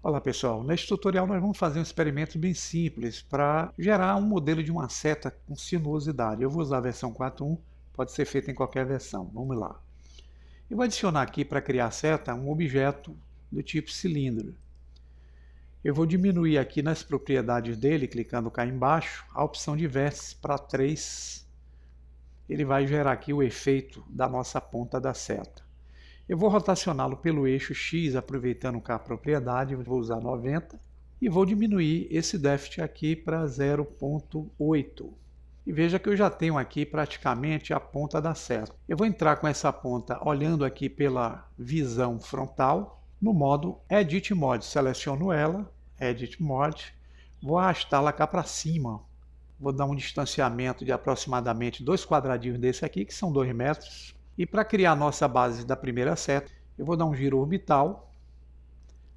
Olá pessoal, neste tutorial nós vamos fazer um experimento bem simples para gerar um modelo de uma seta com sinuosidade. Eu vou usar a versão 4.1, pode ser feito em qualquer versão. Vamos lá. Eu vou adicionar aqui para criar a seta um objeto do tipo cilindro. Eu vou diminuir aqui nas propriedades dele, clicando cá embaixo, a opção de vértices para 3. Ele vai gerar aqui o efeito da nossa ponta da seta. Eu vou rotacioná-lo pelo eixo X, aproveitando cá a propriedade, vou usar 90 e vou diminuir esse déficit aqui para 0,8. E veja que eu já tenho aqui praticamente a ponta da seta. Eu vou entrar com essa ponta olhando aqui pela visão frontal, no modo Edit Mode. Seleciono ela, Edit Mode, vou arrastá-la cá para cima. Vou dar um distanciamento de aproximadamente 2 quadradinhos desse aqui, que são 2 metros. E para criar a nossa base da primeira seta, eu vou dar um giro orbital,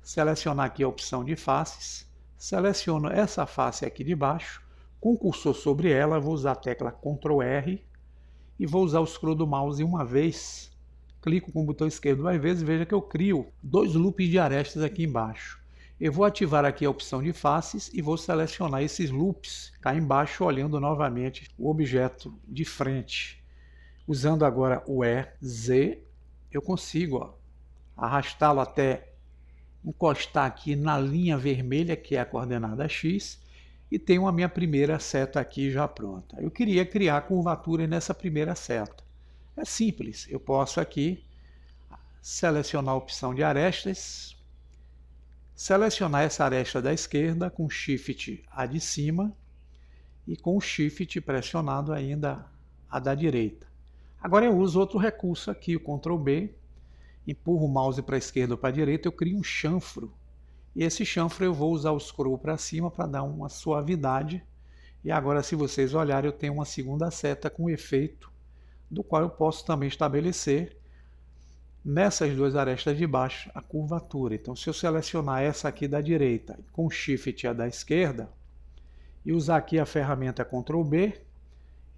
selecionar aqui a opção de faces, seleciono essa face aqui de baixo, com o cursor sobre ela, vou usar a tecla Ctrl R e vou usar o scroll do mouse uma vez, clico com o botão esquerdo 2 vezes e veja que eu crio 2 loops de arestas aqui embaixo. Eu vou ativar aqui a opção de faces e vou selecionar esses loops cá embaixo, olhando novamente o objeto de frente. Usando agora o EZ, eu consigo arrastá-lo até encostar aqui na linha vermelha, que é a coordenada X, e tenho a minha primeira seta aqui já pronta. Eu queria criar curvatura nessa primeira seta. É simples, eu posso aqui selecionar a opção de arestas, selecionar essa aresta da esquerda com Shift a de cima e com o Shift pressionado ainda a da direita. Agora eu uso outro recurso aqui, o Ctrl B, empurro o mouse para a esquerda ou para a direita, eu crio um chanfro. E esse chanfro eu vou usar o scroll para cima para dar uma suavidade. E agora, se vocês olharem, eu tenho uma segunda seta com efeito, do qual eu posso também estabelecer nessas duas arestas de baixo a curvatura. Então, se eu selecionar essa aqui da direita com Shift a da esquerda e usar aqui a ferramenta Ctrl B,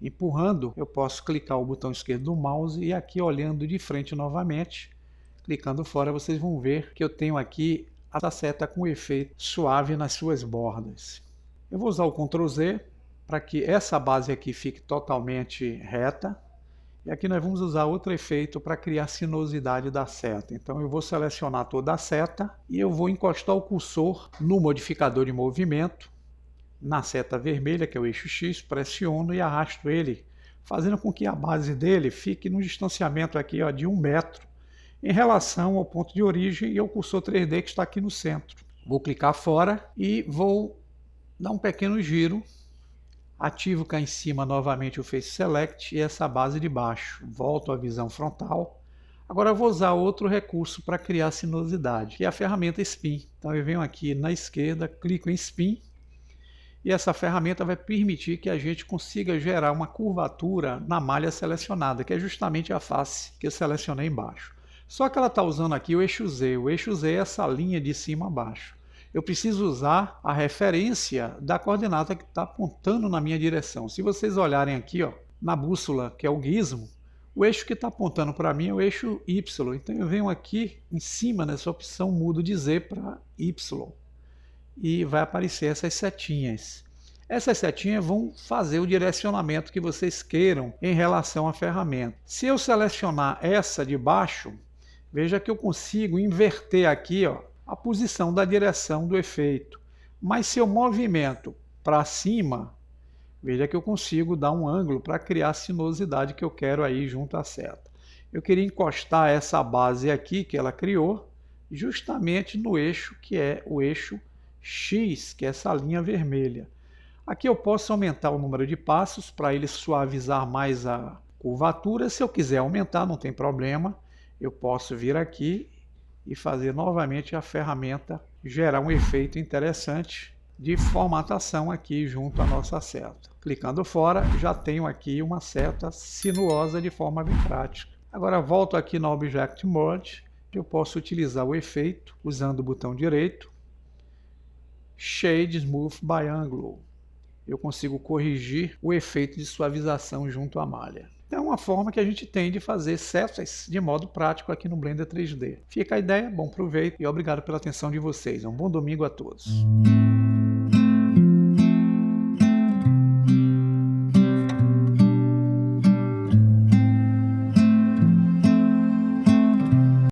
empurrando, eu posso clicar o botão esquerdo do mouse e aqui olhando de frente novamente, clicando fora, vocês vão ver que eu tenho aqui a seta com efeito suave nas suas bordas. Eu vou usar o Ctrl Z para que essa base aqui fique totalmente reta. E aqui nós vamos usar outro efeito para criar sinuosidade da seta. Então eu vou selecionar toda a seta e eu vou encostar o cursor no modificador de movimento, na seta vermelha, que é o eixo X, pressiono e arrasto ele, fazendo com que a base dele fique no distanciamento aqui, ó, de 1 metro em relação ao ponto de origem e ao cursor 3D que está aqui no centro. Vou clicar fora e vou dar um pequeno giro, ativo cá em cima novamente o Face Select e essa base de baixo, volto à visão frontal. Agora eu vou usar outro recurso para criar sinuosidade, que é a ferramenta Spin. Então eu venho aqui na esquerda, clico em Spin, e essa ferramenta vai permitir que a gente consiga gerar uma curvatura na malha selecionada, que é justamente a face que eu selecionei embaixo. Só que ela está usando aqui o eixo Z. O eixo Z é essa linha de cima a baixo. Eu preciso usar a referência da coordenada que está apontando na minha direção. Se vocês olharem aqui, ó, na bússola, que é o gizmo, o eixo que está apontando para mim é o eixo Y. Então eu venho aqui em cima nessa opção, mudo de Z para Y. E vai aparecer essas setinhas. Essas setinhas vão fazer o direcionamento que vocês queiram em relação à ferramenta. Se eu selecionar essa de baixo, veja que eu consigo inverter aqui, ó, a posição da direção do efeito. Mas se eu movimento para cima, veja que eu consigo dar um ângulo para criar a sinuosidade que eu quero aí junto à seta. Eu queria encostar essa base aqui que ela criou, justamente no eixo que é o eixo X, que é essa linha vermelha. Aqui eu posso aumentar o número de passos para ele suavizar mais a curvatura. Se eu quiser aumentar, não tem problema. Eu posso vir aqui e fazer novamente a ferramenta gerar um efeito interessante de formatação aqui junto à nossa seta. Clicando fora, já tenho aqui uma seta sinuosa de forma bem prática. Agora volto aqui no Object Mode. Eu posso utilizar o efeito usando o botão direito, Shade Smooth by Angle. Eu consigo corrigir o efeito de suavização junto à malha. É uma forma que a gente tem de fazer setas de modo prático aqui no Blender 3D. Fica a ideia, bom proveito e obrigado pela atenção de vocês. Um bom domingo a todos.